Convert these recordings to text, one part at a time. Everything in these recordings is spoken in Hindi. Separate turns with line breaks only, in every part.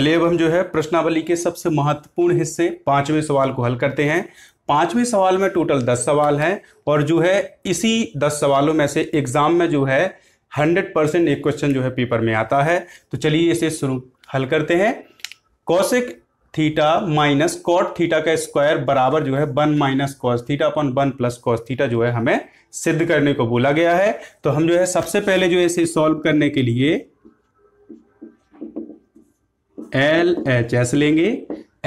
चलिए अब हम जो है प्रश्नावली के सबसे महत्वपूर्ण हिस्से 5वें सवाल को हल करते हैं। 5वें सवाल में टोटल 10 सवाल हैं और जो है इसी 10 सवालों में से एग्जाम में जो है 100% एक क्वेश्चन जो है पेपर में आता है। तो चलिए इसे शुरू हल करते हैं। Cosec theta minus cot theta का स्क्वायर बराबर जो है 1 minus cos theta upon 1 plus cos theta जो है हमें सिद्ध करने को बोला गया है। तो हम जो है सबसे पहले जो है इसे सॉल्व करने के लिए LHS लेंगे।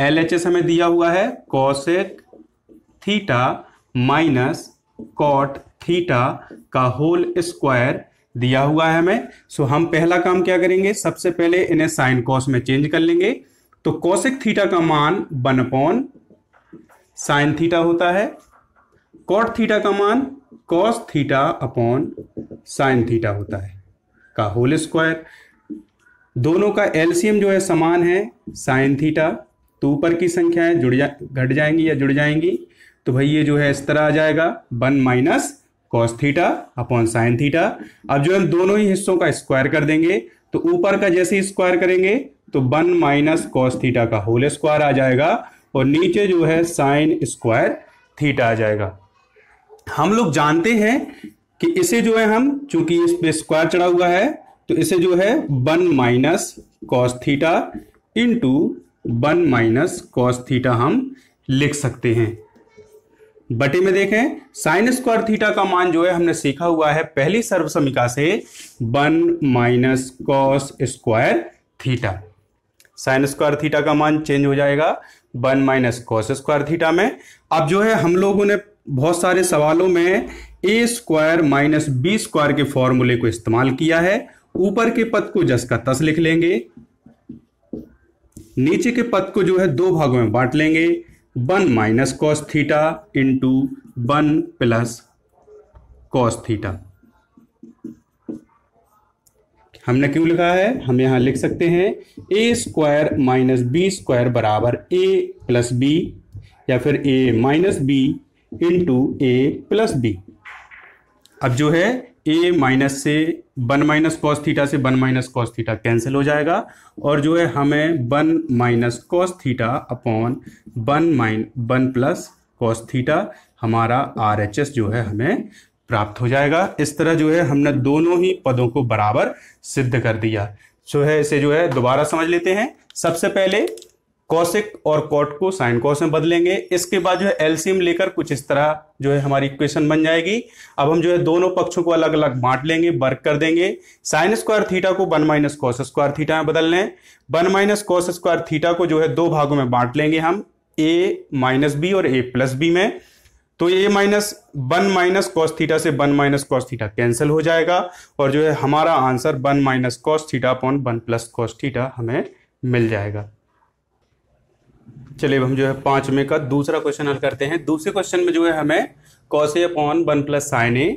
LHS हमें दिया हुआ है cosec theta minus cot theta का होल स्क्वायर दिया हुआ है हमें। सो हम पहला काम क्या करेंगे, सबसे पहले इन्हें साइन कॉस में चेंज कर लेंगे। तो कोसेक थीटा का मान 1 अपॉन साइन थीटा होता है, कॉट थीटा का मान cos theta upon sine theta होता है का होल स्क्वायर। दोनों का एलसीएम जो है समान है साइन थीटा, तो ऊपर की संख्याएं घट जाएंगी या जुड़ जाएंगी। तो भाई ये जो है इस तरह आ जाएगा 1 minus cos theta upon sine theta. अब जो हम दोनों ही हिस्सों का स्क्वायर कर देंगे, तो ऊपर का जैसे ही स्क्वायर करेंगे तो 1 माइनस कॉस थीटा का होल स्क्वायर आ जाएगा और नीचे जो है साइन स्क्वायर थीटा आ जाएगा। हम लोग जानते हैं कि इसे जो है हम चूंकि इस पे स्क्वायर चढ़ा हुआ है तो इसे जो है 1 minus cos theta into 1 minus cos theta हम लिख सकते हैं। बटे में देखें साइन स्क्वायर थीटा का मान जो है हमने सीखा हुआ है पहली सर्वसमीका से 1 minus cos square theta. Sign square theta का मान चेंज हो जाएगा 1 माइनस कॉस स्क्वायर थीटा में। अब जो है हम लोगों ने बहुत सारे सवालों में ए स्क्वायर माइनस बी स्क्वायर के फॉर्मूले को इस्तेमाल किया है। ऊपर के पद को जस का तस लिख लेंगे, नीचे के पद को जो है दो भागों में बांट लेंगे, 1 minus cos theta into 1 plus cos theta. हमने क्यों लिखा है, हम यहां लिख सकते हैं ए स्क्वायर माइनस बी स्क्वायर बराबर ए प्लस बी या फिर ए माइनस बी इंटू ए प्लस बी। अब जो है ए माइनस से 1 माइनस कॉस थीटा से 1 माइनस कॉस थीटा कैंसिल हो जाएगा और जो है हमें 1 minus cos theta upon 1 plus cos theta हमारा RHS जो है हमें प्राप्त हो जाएगा। इस तरह जो है हमने दोनों ही पदों को बराबर सिद्ध कर दिया। जो है इसे जो है दोबारा समझ लेते हैं। सबसे पहले कॉसेक और कॉट को साइन कॉस में बदलेंगे, इसके बाद जो है एलसीएम लेकर कुछ इस तरह जो है हमारी इक्वेशन बन जाएगी। अब हम जो है दोनों पक्षों को अलग अलग बांट लेंगे, वर्ग कर देंगे। साइन स्क्वायर थीटा को 1 माइनस कॉस स्क्वायर थीटा में बदल लें। 1 माइनस कॉस स्क्वायर थीटा को जो है दो भागों में बांट लेंगे हम, ए माइनस बी और ए प्लस बी में। तो ए माइनस 1 माइनस कॉस थीटा से 1 माइनस कॉस थीटा कैंसिल हो जाएगा और जो है हमारा answer 1 minus cos theta upon 1 plus cos theta हमें मिल जाएगा। चलिए अब हम जो है 5वें का दूसरा क्वेश्चन हल करते हैं। दूसरे क्वेश्चन में जो है हमें cos A upon 1 plus sine A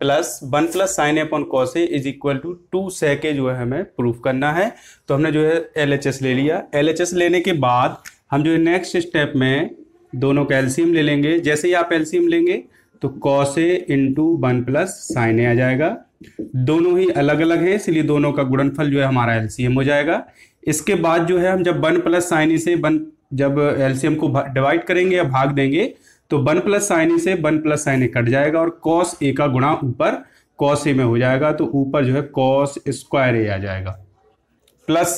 plus 1 plus sine A upon cos A is equal to 2 sec A जो है हमें प्रूफ करना है। तो हमने जो है LHS ले लिया। LHS लेने के बाद हम जो है नेक्स्ट स्टेप में दोनों का एलसीएम ले लेंगे। जैसे ही आप एलसीएम लेंगे तो cos A into 1 plus sine ए आ जाएगा। दोनों ही अलग अलग हैं इसलिए दोनों का गुणनफल जो है हमारा एलसीएम हो जाएगा। इसके बाद जो है हम जब 1 प्लस साइन ए से जब एलसीएम को डिवाइड करेंगे या भाग देंगे तो 1 प्लस साइन ए से 1 प्लस साइन ए कट जाएगा और कॉस ए का गुणा ऊपर कॉस ए में हो जाएगा। तो ऊपर जो है कॉस स्क्वायर ए आ जाएगा प्लस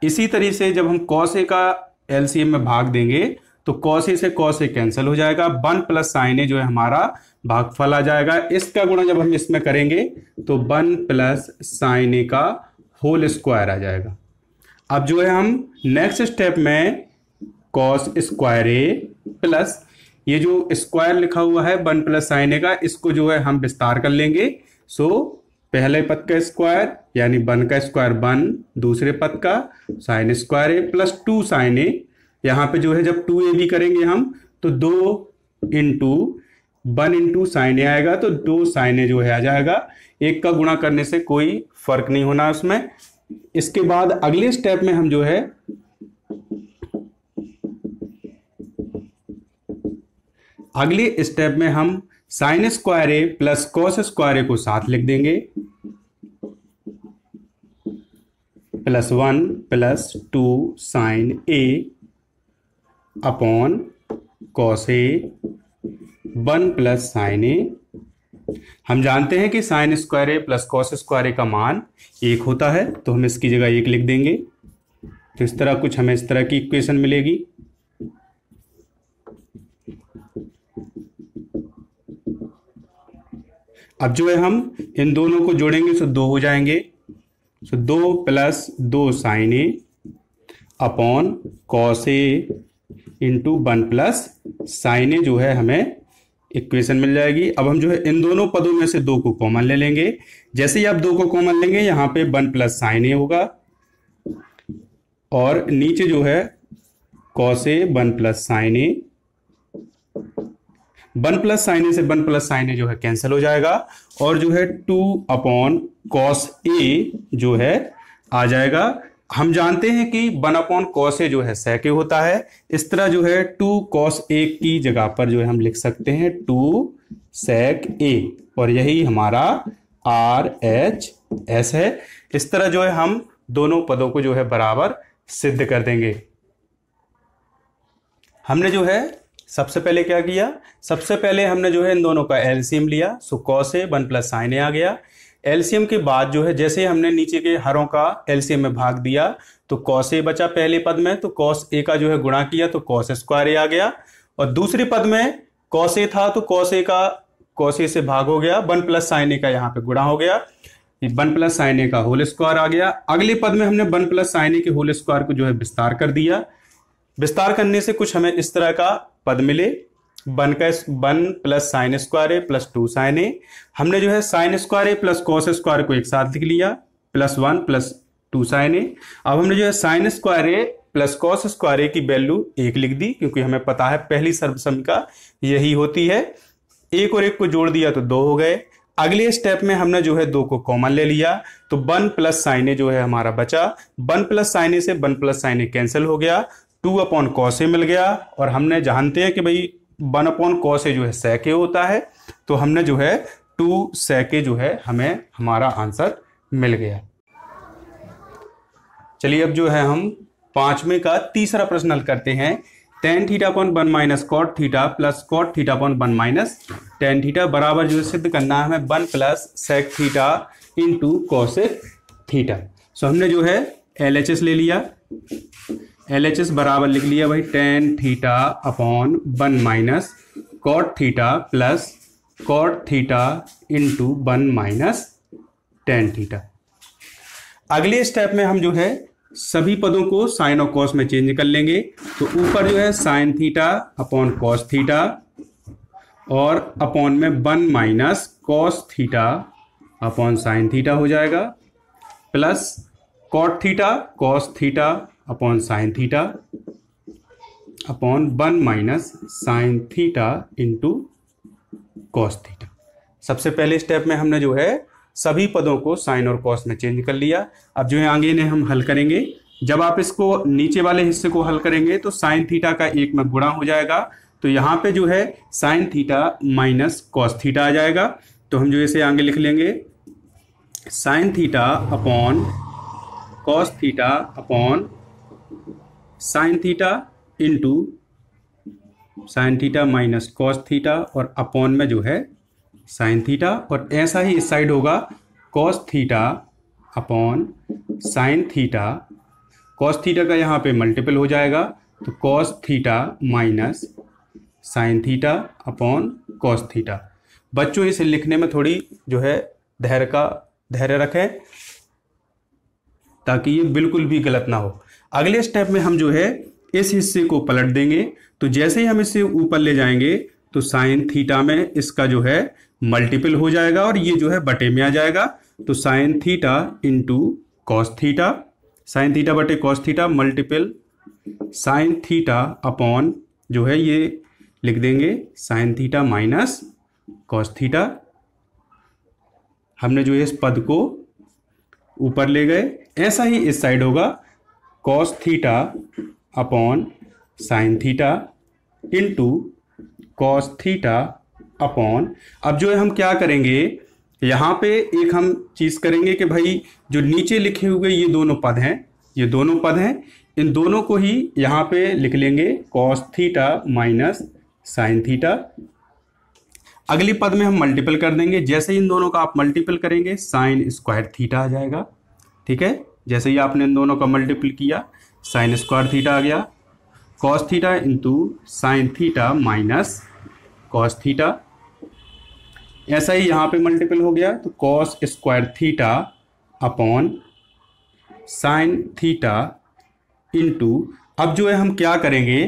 इसी तरीके से जब हम कॉस ए का एलसीएम में भाग देंगे तो कॉस ए से कॉस ए कैंसिल हो जाएगा। 1 प्लस साइन ए जो है हमारा भागफल आ जाएगा। इसका गुणा जब हम इसमें करेंगे तो 1 प्लस साइन ए का होल स्क्वायर आ जाएगा। अब जो है हम नेक्स्ट स्टेप में कॉस स्क्वायर ए प्लस ये जो स्क्वायर लिखा हुआ है 1 प्लस साइन ए का, इसको जो है हम विस्तार कर लेंगे। सो पहले पद का स्क्वायर यानी 1 का स्क्वायर 1, दूसरे पद का साइन स्क्वायर ए प्लस 2 साइन ए। यहाँ पे जो है जब 2a भी करेंगे हम तो 2 इंटू 1 इंटू साइन ए आएगा तो 2 साइन ए जो है आ जाएगा। एक का गुणा करने से कोई फर्क नहीं होना उसमें। इसके बाद अगले स्टेप में हम जो है अगले स्टेप में हम साइन स्क्वायर ए प्लस कॉस स्क्वायर ए को साथ लिख देंगे +1 plus 2 sign A upon cos A 1 plus sine ए। हम जानते हैं कि साइन स्क्वायर ए प्लस कॉस स्क्वायर ए का मान 1 होता है, तो हम इसकी जगह 1 लिख देंगे। तो इस तरह कुछ हमें इस तरह की इक्वेशन मिलेगी। अब जो है हम इन दोनों को जोड़ेंगे तो 2 हो जाएंगे। तो 2 plus 2 sign A upon cos A into 1 plus sine ए जो है हमें इक्वेशन मिल जाएगी। अब हम जो है इन दोनों पदों में से 2 को कॉमन ले लेंगे। जैसे ही आप 2 को कॉमन लेंगे यहाँ पे 1 प्लस साइन ए होगा और नीचे जो है cos A 1 plus sine A. 1 plus sine ए से 1 प्लस साइन ए जो है कैंसिल हो जाएगा और जो है 2 अपॉन कॉस ए जो है आ जाएगा। हम जानते हैं कि 1 अपॉन कॉस ए जो है सेक ए होता है। इस तरह जो है 2 कॉस ए की जगह पर जो है हम लिख सकते हैं 2 सेक ए और यही हमारा RHS है। इस तरह जो है हम दोनों पदों को जो है बराबर सिद्ध कर देंगे। हमने जो है सबसे पहले क्या किया, सबसे पहले हमने जो है इन दोनों का एलसीएम लिया। So cos A 1 plus sine ए आ गया। एलसीएम के बाद जो है जैसे हमने नीचे के हरों का एलसीएम में भाग दिया तो कॉस ए बचा पहले पद में, तो कॉस ए का जो है गुणा किया तो कॉस स्क्वायर ए आ गया। और दूसरे पद में कॉस ए था तो कॉस ए का कॉस ए से भाग हो गया, 1 प्लस साइन ए का यहाँ पे गुणा हो गया, 1 प्लस साइन ए का होल स्क्वायर आ गया। अगले पद में हमने 1 प्लस साइन ए के होल स्क्वायर को जो है विस्तार कर दिया। विस्तार करने से कुछ हमें इस तरह का पद मिले, 1 प्लस साइन स्क्वायर ए प्लस 2 साइन ए। हमने जो है साइन स्क्वायर ए प्लस कॉस स्क्वायर को एक साथ लिख लिया, +1 प्लस 2 साइन ए। अब हमने जो है साइन स्क्वायर ए प्लस कॉस स्क्वायर ए की वैल्यू 1 लिख दी, क्योंकि हमें पता है पहली सर्वसम्मिका यही होती है। 1 और 1 को जोड़ दिया तो 2 हो गए। अगले स्टेप में हमने जो है 2 को कॉमन ले लिया तो 1 प्लस साइन ए जो है हमारा बचा। 1 प्लस साइन ए से 1 प्लस साइन ए कैंसिल हो गया, 2 अपॉन कॉस ए मिल गया। और हमने जानते हैं कि भाई 1 अपॉन कॉस ए जो है सेक ए होता है, तो हमने जो है 2 सेक ए जो है हमें हमारा आंसर मिल गया। चलिए अब जो है हम 5वें का तीसरा प्रश्न हल करते हैं। tan theta upon 1 minus cot theta plus cot theta upon 1 minus tan theta बराबर जो है सिद्ध करना है हमें 1 plus sec theta into cosec theta. So हमने जो है LHS ले लिया। LHS बराबर लिख लिया भाई tan theta upon 1 minus cot theta plus cot theta into 1 minus tan theta. अगले स्टेप में हम जो है सभी पदों को साइन और कॉस में चेंज कर लेंगे। तो ऊपर जो है sine theta upon cos theta और अपॉन में 1 minus cos theta upon sine theta हो जाएगा, plus cot theta cos theta upon sine theta upon 1 minus sine theta into cos theta. सबसे पहले स्टेप में हमने जो है सभी पदों को साइन और कॉस में चेंज कर लिया। अब जो है आगे इन्हें हम हल करेंगे। जब आप इसको नीचे वाले हिस्से को हल करेंगे तो साइन थीटा का 1 में गुणा हो जाएगा, तो यहाँ पे जो है sine theta minus cos theta आ जाएगा। तो हम जो इसे आगे लिख लेंगे sine theta upon cos theta upon sine theta into sine theta minus cos theta और अपॉन में जो है साइन थीटा। और ऐसा ही इस साइड होगा cos theta upon sine theta. Cos theta का यहाँ पे मल्टीपल हो जाएगा तो cos theta minus sine theta upon cos theta. बच्चों इसे लिखने में थोड़ी जो है धैर्य रखें ताकि ये बिल्कुल भी गलत ना हो। अगले स्टेप में हम जो है इस हिस्से को पलट देंगे। तो जैसे ही हम इसे ऊपर ले जाएंगे तो साइन थीटा में इसका जो है मल्टीपल हो जाएगा और ये जो है बटे में आ जाएगा। तो sine theta into cos theta, sine theta बटे cos theta multiple sine theta upon जो है ये लिख देंगे sine theta minus cos theta. हमने जो है इस पद को ऊपर ले गए। ऐसा ही इस साइड होगा cos theta upon sine theta into cos theta upon, अब जो है हम क्या करेंगे यहाँ पे एक हम चीज करेंगे कि भाई जो नीचे लिखे हुए ये दोनों पद हैं, ये दोनों पद हैं, इन दोनों को ही यहाँ पे लिख लेंगे cos theta minus sine theta. अगली पद में हम मल्टीपल कर देंगे, जैसे ही इन दोनों का आप मल्टीपल करेंगे साइन स्क्वायर थीटा आ जाएगा। ठीक है, जैसे ही आपने इन दोनों का मल्टीपल किया साइन स्क्वायर थीटा आ गया, cos theta into sine theta minus cos theta. ऐसा ही यहाँ पे मल्टीपल हो गया तो cos square theta upon sine theta into, अब जो है हम क्या करेंगे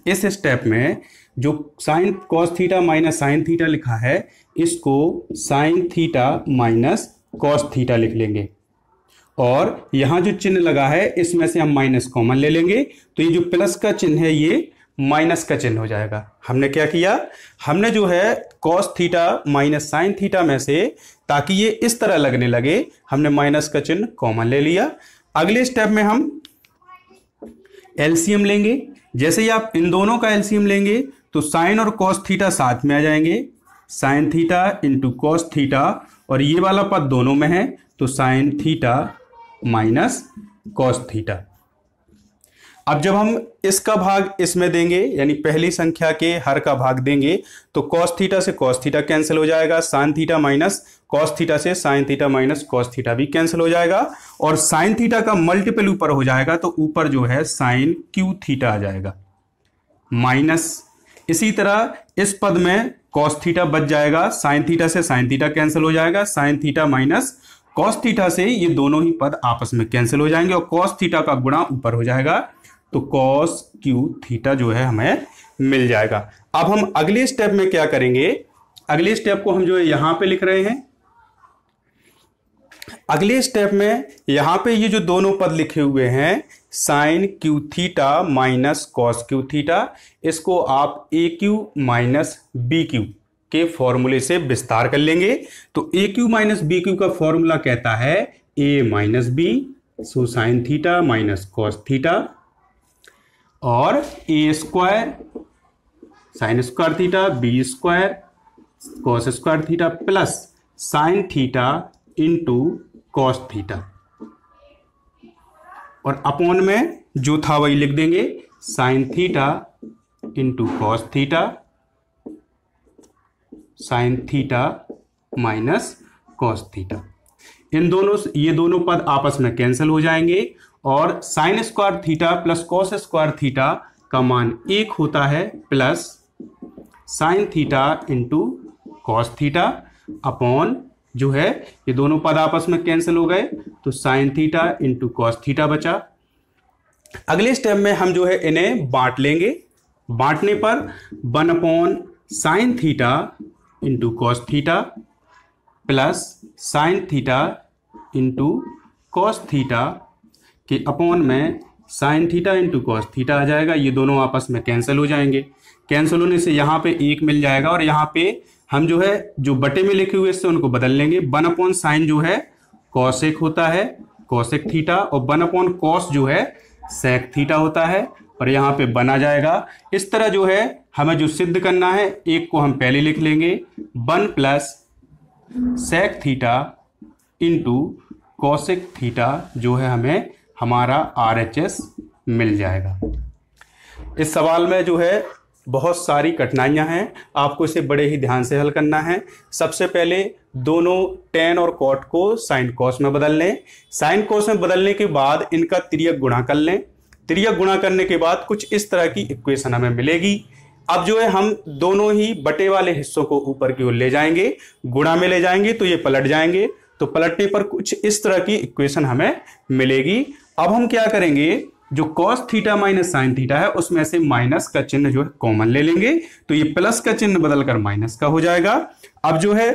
इस स्टेप में जो sine cos theta minus sine theta लिखा है इसको sign theta minus cos theta लिख लेंगे, और यहां जो चिन्ह लगा है इसमें से हम माइनस कॉमन ले लेंगे, तो ये जो प्लस का चिन्ह है ये माइनस का चिन्ह हो जाएगा। हमने क्या किया, हमने जो है cos theta minus sine theta में से ताकि ये इस तरह लगने लगे हमने माइनस का चिन्ह कॉमन ले लिया। अगले स्टेप में हम एलसीएम लेंगे, जैसे ही आप इन दोनों का एलसीएम लेंगे तो साइन और कॉस थीटा साथ में आ जाएंगे, sign theta into cos theta, और ये वाला पद दोनों में है तो sine theta minus cos theta. अब जब हम इसका भाग इसमें देंगे यानी पहली संख्या के हर का भाग देंगे तो कॉस थीटा से कॉस थीटा कैंसिल हो जाएगा, sine theta minus cos theta से sine theta minus cos theta भी कैंसिल हो जाएगा, और साइन थीटा का मल्टीपल ऊपर हो जाएगा तो ऊपर जो है साइन क्यू थीटा आ जाएगा माइनस। इसी तरह इस पद में कॉस थीटा बच जाएगा, साइन थीटा से साइन थीटा कैंसिल हो जाएगा, sine theta minus cos theta से ये दोनों ही पद आपस में कैंसिल हो जाएंगे और कॉस थीटा का गुणा ऊपर हो जाएगा तो कॉस क्यू थीटा जो है हमें मिल जाएगा। अब हम अगले स्टेप में क्या करेंगे, अगले स्टेप को हम जो है यहां पे लिख रहे हैं। अगले स्टेप में यहां पे ये जो दोनों पद लिखे हुए हैं sine cube theta minus cos cube theta, इसको आप a cube minus b cube के फॉर्मूले से विस्तार कर लेंगे। तो a cube minus b cube का फॉर्मूला कहता है a minus b, so sine theta minus cos theta, और a square sine square theta b square cos square theta plus sine theta into cos theta, और अपॉन में जो था वही लिख देंगे sine theta into cos theta sine theta minus cos theta. इन दोनों ये दोनों पद आपस में कैंसिल हो जाएंगे और sign square theta plus cos square theta का मान 1 होता है plus sine theta into cos theta upon जो है ये दोनों पद आपस में कैंसिल हो गए तो sine theta into cos theta बचा। अगले स्टेप में हम जो है इन्हें बांट लेंगे, बांटने पर 1 upon sine theta into cos theta plus sine theta into cos theta के अपॉन में sine theta into cos theta आ जाएगा। ये दोनों आपस में कैंसिल हो जाएंगे, कैंसिल होने से यहाँ पे 1 मिल जाएगा और यहाँ पे हम जो है जो बटे में लिखे हुए इससे उनको बदल लेंगे। 1 अपॉन साइन जो है कॉसेक होता है कॉसेक थीटा, और 1 अपॉन कॉस जो है सेक थीटा होता है, और यहाँ पे बना जाएगा। इस तरह जो है हमें जो सिद्ध करना है एक को हम पहले लिख लेंगे 1 plus sec theta into cosec theta जो है हमें हमारा RHS मिल जाएगा। इस सवाल में जो है बहुत सारी कठिनाइयां हैं, आपको इसे बड़े ही ध्यान से हल करना है। सबसे पहले दोनों टेन और कॉट को साइन कॉस में बदल लें, साइन कॉस में बदलने के बाद इनका तिर्यक गुणा कर लें, तिर्यक गुणा करने के बाद कुछ इस तरह की इक्वेशन हमें मिलेगी। अब जो है हम दोनों ही बटे वाले हिस्सों को ऊपर की ओर ले जाएंगे, गुणा में ले जाएंगे तो ये पलट जाएंगे, तो पलटने पर कुछ इस तरह की इक्वेशन हमें मिलेगी। अब हम क्या करेंगे, जो cos theta minus sine theta है उसमें से माइनस का चिन्ह जो है कॉमन ले लेंगे, तो ये प्लस का चिन्ह बदलकर माइनस का हो जाएगा। अब जो है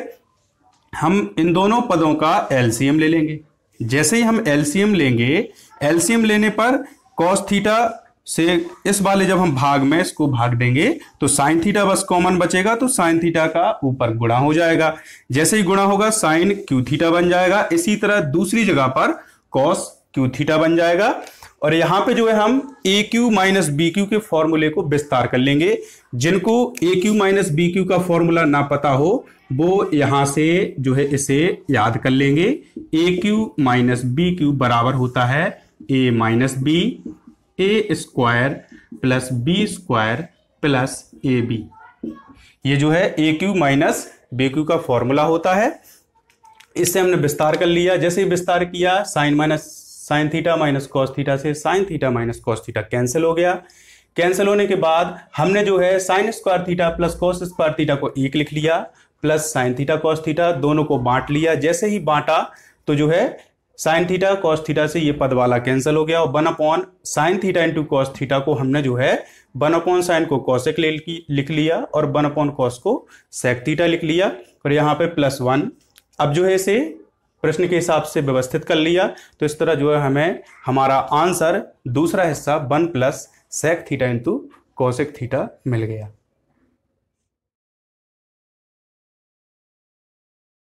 हम इन दोनों पदों का एलसीएम ले लेंगे, जैसे ही हम एलसीएम लेंगे, एलसीएम लेने पर cos थीटा से इस वाले जब हम भाग में इसको भाग देंगे तो साइन थीटा बस कॉमन बचेगा, तो साइन थीटा का ऊपर गुणा हो जाएगा, जैसे ही गुणा होगा साइन क्यू थीटा बन जाएगा। इसी तरह दूसरी जगह पर cos क्यू थीटा बन जाएगा, और यहां पे जो है हम ए क्यू माइनस बी क्यू के फॉर्मूले को विस्तार कर लेंगे। जिनको ए क्यू माइनस बी क्यू का फॉर्मूला ना पता हो वो यहां से जो है इसे याद कर लेंगे। A cube minus b cube बराबर होता है a minus b, a square plus b square plus a b. ये जो है a cube minus b cube का फॉर्मूला होता है। इससे हमने विस्तार कर लिया। जैसे ही विस्तार किया sine theta minus cos theta से sine theta minus cos theta cancel हो गया। कैंसिल होने के बाद हमने जो है sine square theta plus cos square theta को एक लिख लिया, plus sine theta cos theta, दोनों को बांट लिया। जैसे ही बांटा तो जो है साइन थीटा कॉस थीटा से ये पद वाला कैंसिल हो गया और 1 sign theta into cos theta को हमने जो है 1 साइन को कॉसेक लिख लिया और 1 कॉस को सेक थीटा लिख लिया और यहाँ पे +1। अब जो है इसे प्रश्न के हिसाब से व्यवस्थित कर लिया। तो इस तरह जो है हमें हमारा आंसर दूसरा हिस्सा 1 + sec theta into cosec theta मिल गया।